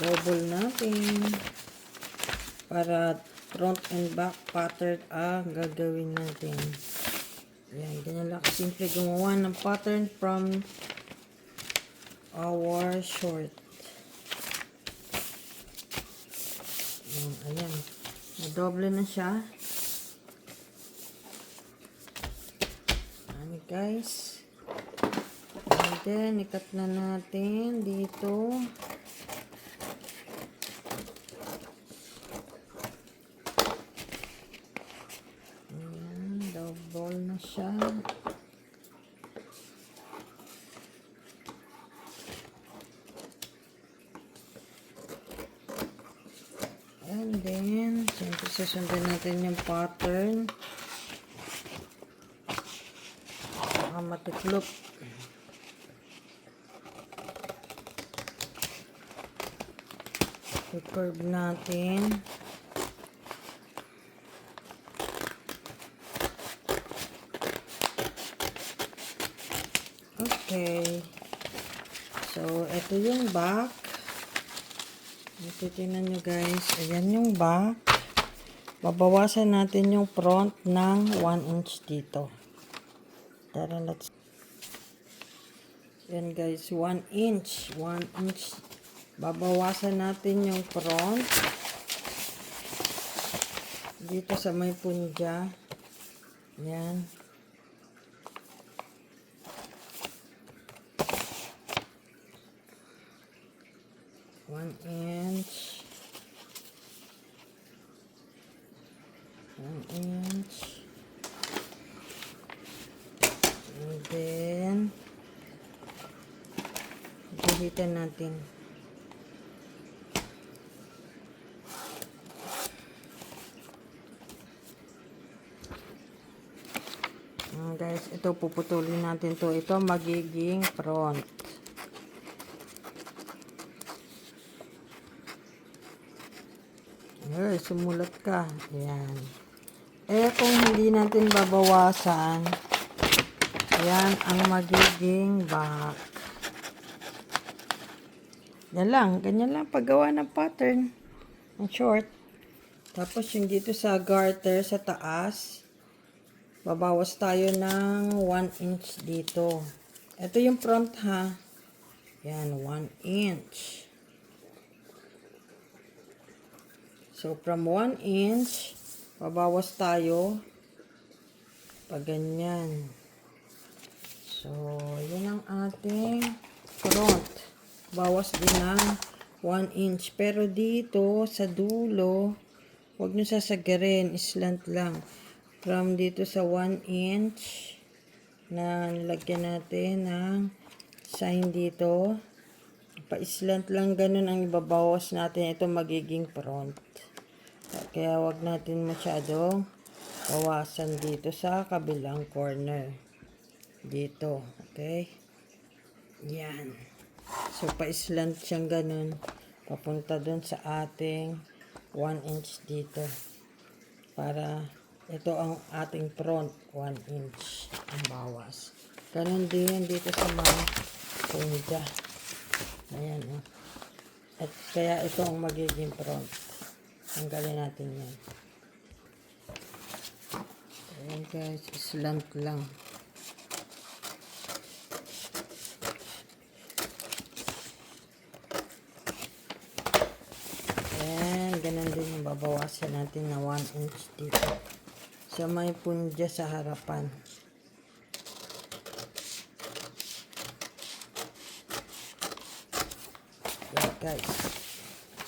Double natin. Para front and back pattern ang gagawin natin. Ayan, ganyan lang simple gumawa ng pattern from our short. Ayan. Nadoble na siya. Ayan guys. And then, ikat na natin dito. Ayan, double na siya. And then, siyempre susundan natin yung pattern. Baka matiklop. I-curve natin. Okay. So, ito yung back. Titignan nyo guys. Ayan yung back. Babawasan natin yung front ng 1 inch dito. Tara, let's. Ayan guys, 1 inch. 1 inch. Babawasan natin yung front. Dito sa may punja. Ayan. One inch. 1 inch. And then, guhitan natin. Guys, ito puputulin natin to. Ito magiging front. Ay, sumulat ka. Ayan. Kung hindi natin babawasan, yan ang magiging back. Yan lang. Ganyan lang paggawa ng pattern. Ang short. Tapos yung dito sa garter sa taas, babawas tayo ng 1 inch dito. Ito yung front ha. Yan, 1 inch. So, from 1 inch, babawas tayo pag ganyan. So, yun ang ating front. Bawas din ng 1 inch. Pero dito, sa dulo, huwag nyo sasagarin. Slant lang. From dito sa 1 inch, na nilagyan natin ng sign dito. Pa-slant lang, ganun ang ibabawas natin. Ito magiging front. Kaya wag natin masyadong bawasan dito sa kabilang corner. Dito. Okay? Yan. So, pa-slant siyang ganun. Papunta dun sa ating 1 inch dito. Para ito ang ating front. 1 inch ang bawas. Ganun din dito sa mga punja. Ayan. At kaya ito ang magiging front. Tanggalin natin yan. Ayan guys, slant lang. Ayan, ganun din yung babawasan natin na 1 inch dito. Sa may punja sa harapan. Ayan guys.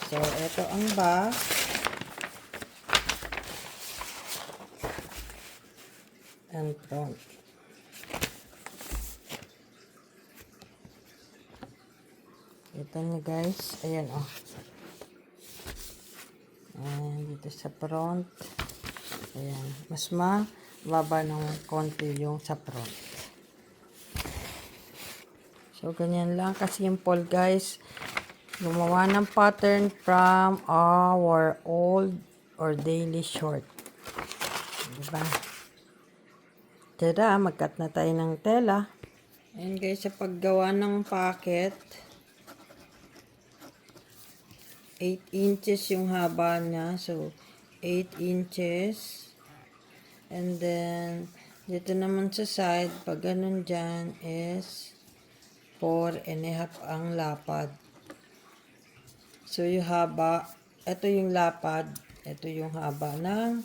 So, ito ang back. And front. Ito nyo guys. Ayan o. Ayan, dito sa front. Ayan. Mas mababa ng konti yung sa front. So, ganyan lang kasimple guys. Gumawa ng pattern from our old or daily short. Diba? Tara, mag-cut na tayo ng tela. Ayan guys, sa paggawa ng pocket. 8 inches yung haba niya. So, 8 inches. And then, dito naman sa side, pag ganun dyan is 4.5 ang lapad. So, yung haba, ito yung lapad, ito yung haba ng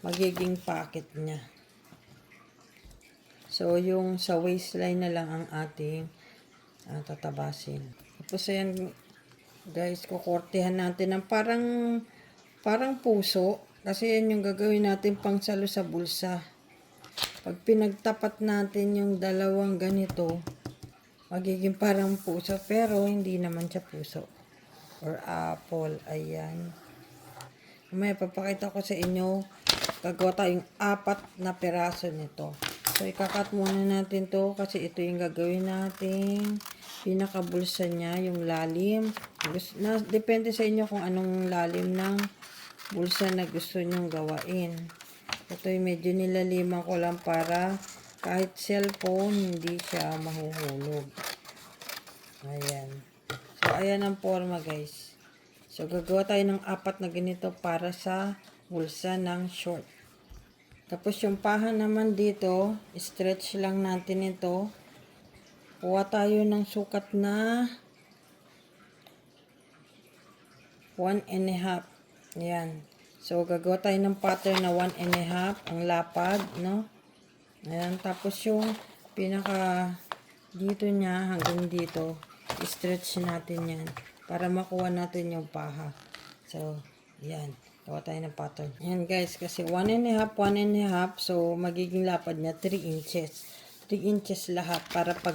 magiging pocket niya. So, yung sa waistline na lang ang ating tatabasin. Tapos, ayan, guys, kukortehan natin ng parang puso. Kasi yan yung gagawin natin pang salo sa bulsa. Pag pinagtapat natin yung dalawang ganito, magiging parang puso. Pero, hindi naman siya puso. Or apple. Ayan. May papakita ko sa inyo. Gagawa tayong 4 na peraso nito. So, ikakat muna natin to kasi ito yung gagawin natin. Pinakabulsa niya, yung lalim. Depende sa inyo kung anong lalim ng bulsa na gusto nyong gawain. Ito yung medyo nilaliman ko lang para kahit cellphone, hindi siya mahuhulog. Ayan. So, ayan ang forma, guys. So, gagawa tayo ng 4 na ganito para sa bulsa ng short. Tapos, yung paha naman dito, stretch lang natin ito. Kuha tayo ng sukat na 1.5. Ayan. So, gagawa tayo ng pattern na 1.5 ang lapad, no? Ayan. Tapos, yung pinaka dito niya hanggang dito, stretch natin yan para makuha natin yung paha. So, yan. Gawa tayo ng pattern. Yan guys, kasi 1.5, 1.5. So, magiging lapad niya 3 inches. 3 inches lahat para pag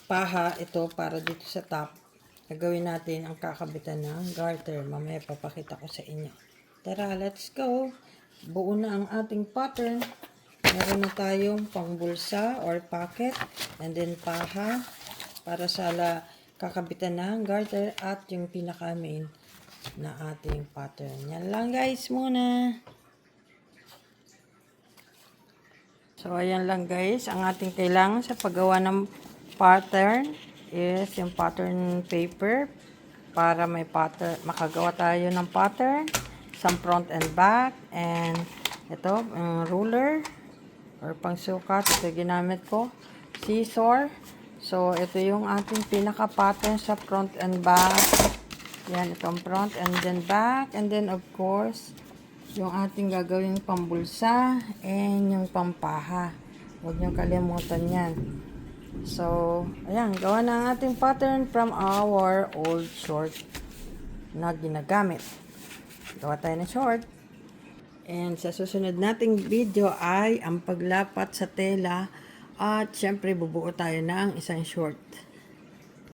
paha ito para dito sa top. Gagawin natin ang kakabitan ng garter. Mamaya papakita ko sa inyo. Tara, let's go. Buo na ang ating pattern. Meron na tayong pangbulsa or pocket. And then paha para sa kakabitan ng garter at yung pinaka main na ating pattern. Yan lang guys muna. So, ayan lang guys. Ang ating kailangan sa paggawa ng pattern is yung pattern paper para may pattern, makagawa tayo ng pattern sa front and back, and ito, ruler or pangsukat, ito ginamit ko, scissor. So, ito yung ating pinaka pattern sa front and back. Yan, itong front and then back, and then of course yung ating gagawing pambulsa and yung pampaha. Huwag nyo kalimutan yan. So, ayan, gawa na ang ating pattern from our old short na ginagamit. Gawa tayo ng short. And sa susunod nating video ay ang paglapat sa tela at syempre bubuo tayo ng isang short.